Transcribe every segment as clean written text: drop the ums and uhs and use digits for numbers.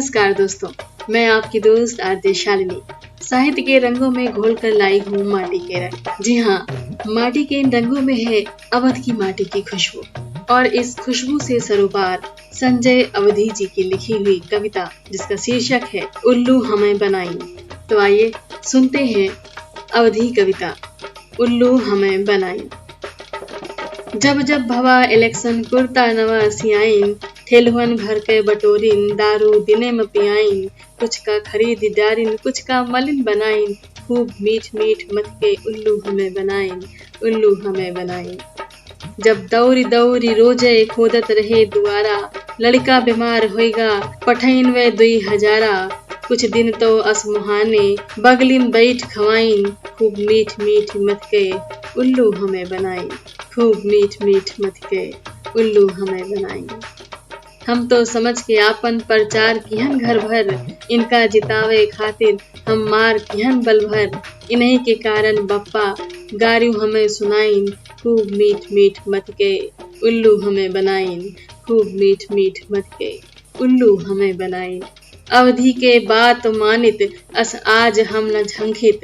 नमस्कार दोस्तों, मैं आपकी दोस्त आरजे शालिनी साहित्य के रंगों में घोलकर लाई हूँ माटी के रंग। जी हाँ, माटी के इन रंगों में है अवध की माटी की खुशबू और इस खुशबू से सरोपार संजय अवधी जी की लिखी हुई कविता जिसका शीर्षक है उल्लू हमें बनाई। तो आइए सुनते हैं अवधी कविता उल्लू हमें बनाई। जब जब भवा इलेक्शन कुर्ता नवा सियाइन, ठेलुहन भर के बटोरिन, दारू दिने में पियाइन, कुछ का खरीद डारिन, कुछ का मलिन बनाइन, खूब मीठ मीठ मत के उल्लू हमें बनाइन, उल्लू हमें बनाइन। जब दौरी दौरी रोजे खोदत रहे दुआरा, लड़का बीमार होएगा पठैन वे 2000, कुछ दिन तो असमुहाने बगलिन बैठ खवाइन, खूब मीठ मीठ मत के उल्लू हमें बनाइन, खूब मीठ मीठ मत के उल्लू हमें बनाइन। हम तो समझ के आपन प्रचार किहन घर भर, इनका जितावे खातिर हम मार किहन बल भर, इन्हीं के कारण बप्पा गारियों हमें सुनाइन, खूब मीठ मीठ मत के उल्लू हमें बनाइन, खूब मीठ मीठ मत के उल्लू हमें बनाइन। अवधि के बात मानित अस आज हम न झंखित,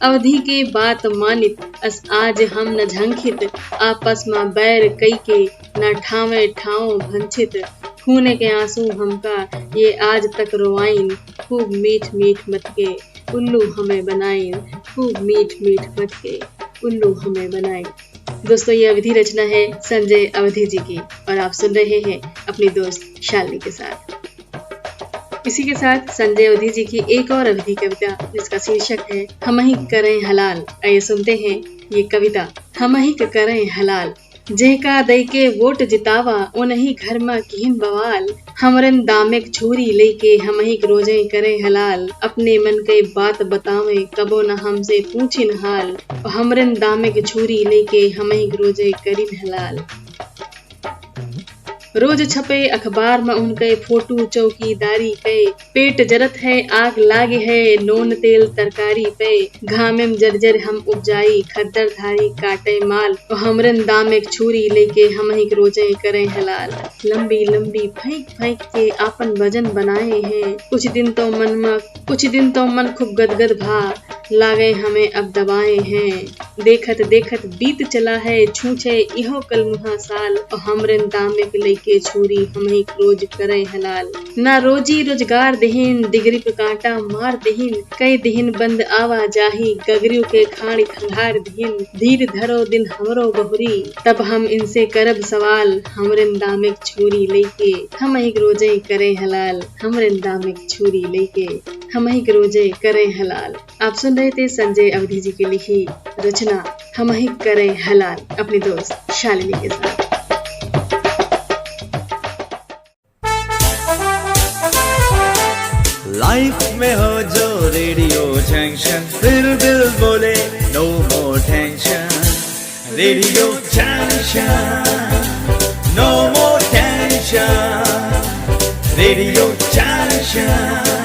अवधि के बात मानित अस आज हम न झंखित, आपस में बैर कई के न ठावे ठाव भंछित, खूने के आंसू हमका ये आज तक रोवाइन, खूब मीठ मीठ मत के उल्लू हमें बनाइन, खूब मीठ मीठ मत के उल्लू हमें बनाइन। दोस्तों, ये अवधि रचना है संजय अवधी जी की और आप सुन रहे हैं अपनी दोस्त शालिनी के साथ। इसी के साथ संजय अवधी जी की एक और अवधी कविता जिसका शीर्षक है हम ही करें हलाल। आइए सुनते हैं ये कविता। हम ही करें हलाल, जेका दई के वोट जितावा उन्हीं घर में किहिन बवाल, हमरन दामेक छुरी लेके हम ही रोजे करें हलाल, अपने मन के बात बतावे कबो न हमसे पूछिन हाल, हमरन दामेक छुरी लेके हम ही रोजे करिन हलाल। रोज छपे अखबार में उनके फोटो चौकीदारी पे, पेट जरत है आग लागे है नून तेल तरकारी पे, घामे में जर्जर हम उपजाई खद्दर धारी काटे माल, हमरन दाम एक छुरी लेके हम ही रोजे करें हलाल, लंबी लंबी फेंक फेंक के आपन वजन बनाए हैं, कुछ दिन तो मन खूब गदगद भा लागे हमें अब दबाए हैं, देखत देखत बीत चला है छूछे इहो कल मुहा साल, और हमरन दामे के लेके छुरी हम ही रोज करें हलाल। ना रोजी रोजगार देहिन डिग्री पे कांटा मार देहिन, कई दिहिन बंद आवा जाही गगरियों के खाड़ी खंगार देहिन, धीर धरो दिन हमरो बहुरी तब हम इनसे करब सवाल, हमरन दामे के छुरी लेके हम ही रोजे करें हलाल, हमरन दामे के छुरी लेके हम ही रोजे करें हलाल। आप सुन रहे थे संजय अवधी जी की लिखी रचना हम ही करें हलाल अपनी दोस्त शालिनी के साथ। लाइफ में हो जो रेडियो जंक्शन, फिर दिल बोले no more tension, radio junction no more tension, radio junction.